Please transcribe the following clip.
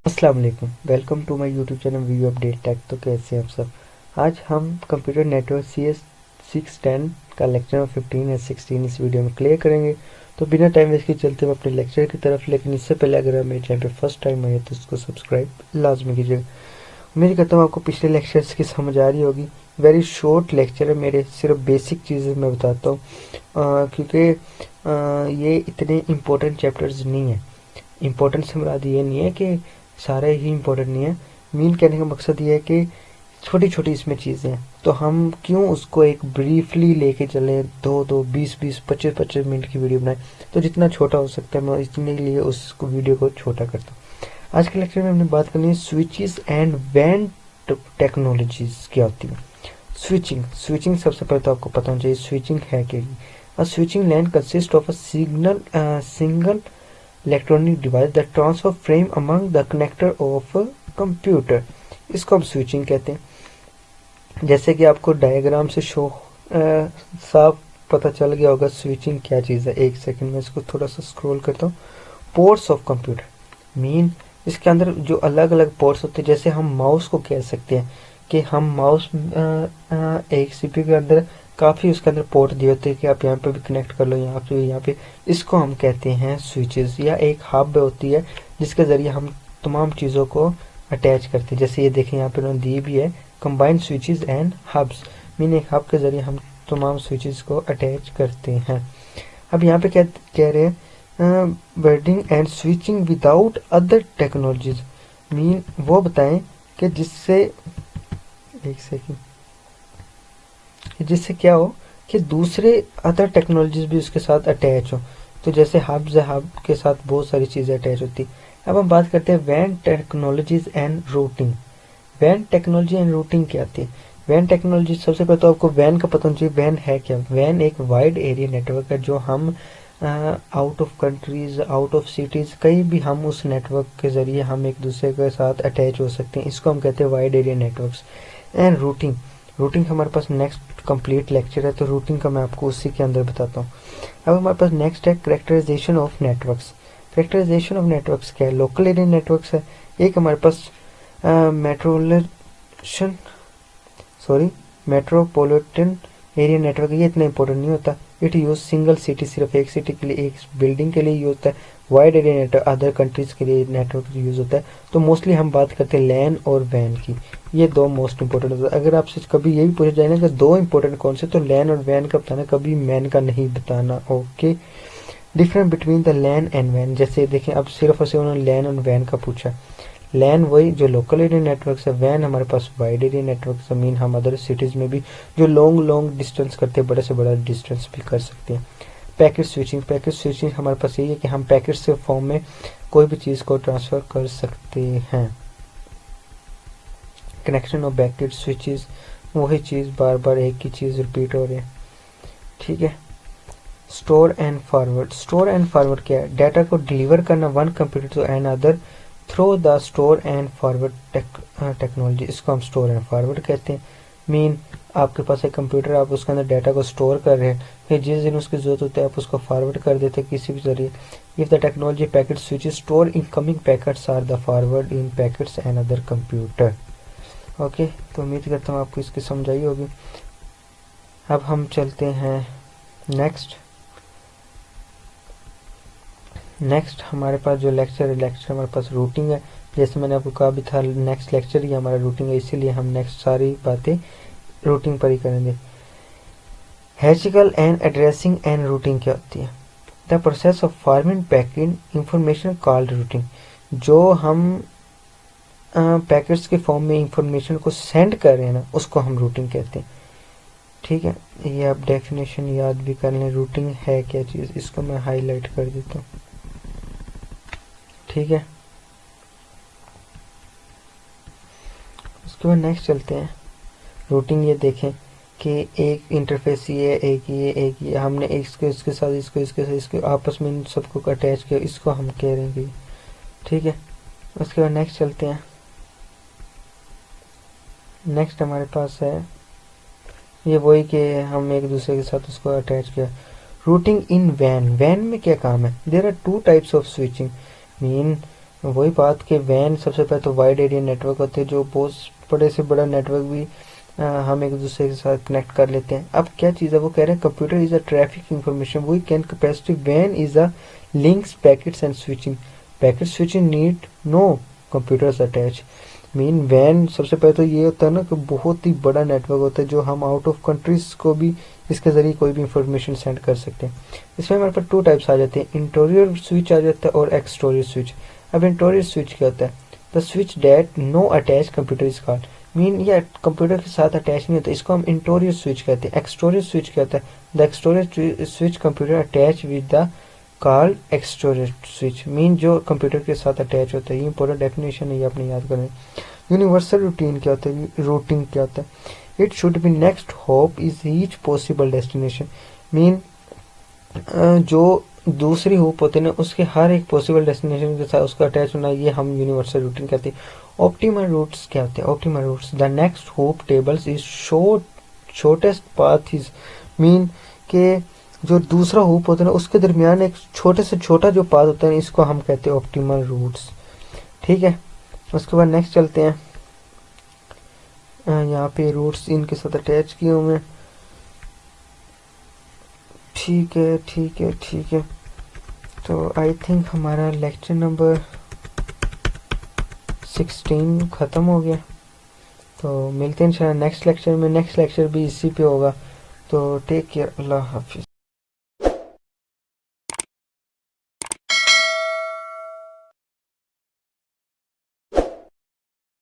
अस्सलाम वालेकुम, welcome to my YouTube channel video update tech. तो कैसे हैं आप सब। आज हम कंप्यूटर नेटवर्क सी एस 610 का लेक्चर नंबर 15 या 16 इस वीडियो में क्लियर करेंगे। तो बिना टाइम वेस्ट के चलते हुए अपने लेक्चर की तरफ, लेकिन इससे पहले अगर आप मेरे चैनल पे फर्स्ट टाइम आए तो इसको सब्सक्राइब लाजमी कीजिएगा। उम्मीद करता हूँ आपको पिछले लेक्चर्स की समझ आ रही होगी। वेरी शॉर्ट लेक्चर है मेरे, सिर्फ बेसिक चीज़ें मैं बताता हूँ क्योंकि ये इतने इम्पोर्टेंट चैप्टर्स नहीं है। इम्पोर्टेंट से मुराद ये नहीं है कि सारे ही इम्पोर्टेंट नहीं है। मीन कहने का मकसद ये है कि छोटी छोटी इसमें चीज़ें हैं, तो हम क्यों उसको एक ब्रीफली लेके चले, दो दो 20-20 25-25 मिनट की वीडियो बनाए। तो जितना छोटा हो सकता है मैं इतने के लिए उसको वीडियो को छोटा करता हूँ। आज के लेक्चर में हमने बात करनी है स्विचेस एंड वैन टेक्नोलॉजीज क्या होती है। स्विचिंग सबसे पहले तो आपको पता होना चाहिए स्विचिंग है क्या। A switching LAN consist of a single electronic device that transfer frame among the connector of computer. इसको हम स्विचिंग कहते हैं। जैसे कि आपको डायग्राम से साफ पता चल गया होगा स्विचिंग क्या चीज़ है। एक सेकंड में इसको थोड़ा सा स्क्रॉल करता हूँ। पोर्ट्स ऑफ कंप्यूटर मीन इसके अंदर जो अलग अलग पोर्ट्स होते हैं, जैसे हम माउस को कह सकते हैं कि हम माउस एक सीपीयू के अंदर काफ़ी उसके अंदर पोर्ट दिए होते हैं कि आप यहाँ पे भी कनेक्ट कर लो, यहाँ पे। इसको हम कहते हैं स्विचेस, या एक हब होती है जिसके ज़रिए हम तमाम चीज़ों को अटैच करते हैं। जैसे ये देखें यहाँ पे उन्होंने दी भी है combined switches and hubs. Mean एक हब के ज़रिए हम तमाम स्विचेस को अटैच करते हैं। अब यहाँ पे क्या कह रहे हैं, welding and switching without other technologies. Mean वो बताएं कि जिससे एक सेकंड जिससे क्या हो कि दूसरे अदर टेक्नोलॉजीज भी उसके साथ अटैच हो। तो जैसे हब्स है, हब के साथ बहुत सारी चीज़ें अटैच होती। अब हम बात करते हैं वैन टेक्नोलॉजीज एंड रूटिंग। वैन टेक्नोलॉजी एंड रूटिंग क्या आती है। वैन टेक्नोलॉजी सबसे पहले तो आपको वैन का पता होना चाहिए। वैन है क्या। वैन एक वाइड एरिया नेटवर्क है जो हम out of countries, out of cities, कहीं भी हम उस नेटवर्क के जरिए हम एक दूसरे के साथ अटैच हो सकते हैं। इसको हम कहते हैं wide area networks. And routing, routing हमारे पास नेक्स्ट कंप्लीट लेक्चर है, तो रूटिंग का मैं आपको उसी के अंदर बताता हूँ। अब हमारे पास नेक्स्ट है characterization of networks. Characterization of networks क्या है। लोकल एरिया नेटवर्क्स है। एक हमारे पास मेट्रोपोलिटन एरिया नेटवर्क। ये इतना इंपॉर्टेंट नहीं होता। इट यूज सिंगल सिटी, सिर्फ एक सिटी के लिए, एक बिल्डिंग के लिए यूज होता है। Wide area network other countries के लिए नेटवर्क यूज होता है। तो मोस्टली हम बात करते हैं लैन और वैन की। ये दो मोस्ट इंपॉर्टेंट होता है। अगर आपसे कभी यही पूछा जाए ना कि दो इंपॉर्टेंट कौन से, तो लैन और वैन का बताना, कभी मैन का नहीं बताना। Okay. Difference between the LAN and वैन, जैसे देखें अब सिर्फ और सिर्फ उन्होंने लैन और वैन का पूछा। लैन वही जो लोकल एरिया नेटवर्क है, वैन हमारे पास वाइड एरिया नेटवर्क ज़मीन हम अदर सिटीज़ में भी जो लॉन्ग डिस्टेंस करते हैं, बड़े से बड़ा डिस्टेंस भी कर सकते हैं। पैकेट स्विचिंग, पैकेट स्विचिंग हमारे पास यही है कि हम पैकेट से फॉर्म में कोई भी चीज़ को ट्रांसफ़र कर सकते हैं। कनेक्शन ऑफ पैकेट स्विचेस, वही चीज़ बार बार एक ही चीज़ रिपीट हो रही है। ठीक है। Store and forward, store and forward क्या है। डाटा को डिलीवर करना one computer to another through the store and forward technology. इसको हम स्टोर एंड फॉरवर्ड कहते हैं। मीन आपके पास एक कंप्यूटर, आप उसके अंदर डाटा को स्टोर कर रहे हैं, फिर जिस दिन उसकी जरूरत होती है आप उसको फॉरवर्ड कर देते हैं किसी भी जरिए। If the technology packet switch store incoming packets are the forward in packets and other computer. Okay, तो उम्मीद करता हूँ आपको इसकी समझ आई होगी। अब हम चलते हैं नेक्स्ट हमारे पास जो लेक्चर हमारे पास रूटिंग है। जैसे मैंने आपको कहा भी था नेक्स्ट लेक्चर ही हमारा रूटिंग है, इसीलिए हम नेक्स्ट सारी बातें रूटिंग पर ही करेंगे। हैचिकल एंड एड्रेसिंग एंड रूटिंग क्या होती है। The process of forming packet information called routing. जो हम पैकेट्स के फॉर्म में इंफॉर्मेशन को सेंड कर रहे हैं ना, उसको हम रूटिंग कहते हैं। ठीक है, ये आप डेफिनेशन याद भी कर लें। रूटिंग है क्या चीज़, इसको मैं हाईलाइट कर देता हूँ। ठीक है, उसके बाद नेक्स्ट चलते हैं। रूटिंग ये देखें कि एक इंटरफेस ये, एक ये हमने इसके साथ इसको आपस में इन सबको अटैच किया, इसको हम कह रहे हैं। ठीक है, उसके बाद नेक्स्ट चलते हैं। नेक्स्ट हमारे पास है ये वही कि हम एक दूसरे के साथ उसको अटैच किया। रूटिंग इन वैन, वैन में क्या काम है। There are two types of switching. Mean वही बात कि वैन सबसे पहले तो वाइड एरिया नेटवर्क होते हैं, जो बहुत बड़े से बड़ा नेटवर्क भी हम एक दूसरे के साथ कनेक्ट कर लेते हैं। अब क्या चीज़ है, वो कह रहे हैं computer is a traffic information we can capacity वैन is a links packets and switching packet switching need no computers attach. Mean वैन सबसे पहले तो ये होता है ना कि बहुत ही बड़ा नेटवर्क होता है, जो हम आउट ऑफ कंट्रीज को भी इसके जरिए कोई भी इंफॉर्मेशन सेंड कर सकते हैं। इसमें हमारे पास 2 टाइप्स आ जाते हैं, इंटीरियर स्विच आ जाता है और एक्सटीरियर स्विच। अब इंटीरियर स्विच क्या होता है, the switch that no attach computer is called. Mean ये कंप्यूटर के साथ अटैच नहीं होता, इसको हम इंटीरियर स्विच कहते हैं। एक्सटीरियर स्विच क्या होता है, the exterior switch computer attach with the called exterior switch. Mean जो कंप्यूटर के साथ अटैच होता है। ये पूरा डेफिनेशन है, ये आपने याद करना है। यूनिवर्सल रूटीन क्या होता है, रूटिंग क्या होता है, it should be next hop is each possible destination. Mean जो दूसरी होप होते हैं ना, उसके हर एक पॉसिबल डेस्टिनेशन के साथ उसका अटैच होना, ये हम यूनिवर्सल रूटीन कहते हैं। ऑप्टिमल रूट्स क्या होते हैं, optimal routes the next hop tables is shortest path is. Mean के जो दूसरा होप होता है ना, उसके दरमियान एक छोटे से छोटा जो पाथ होता है, इसको हम कहते हैं ऑप्टिमल रूट्स। ठीक है, उसके बाद नेक्स्ट चलते हैं। यहाँ पे रूट्स इनके साथ अटैच किए हुए हैं। ठीक है ठीक है ठीक है, तो आई थिंक हमारा लेक्चर नंबर 16 ख़त्म हो गया। तो मिलते हैं इंशाल्लाह नेक्स्ट लेक्चर में। नेक्स्ट लेक्चर भी इसी पे होगा। तो टेक केयर, अल्लाह हाफिज़।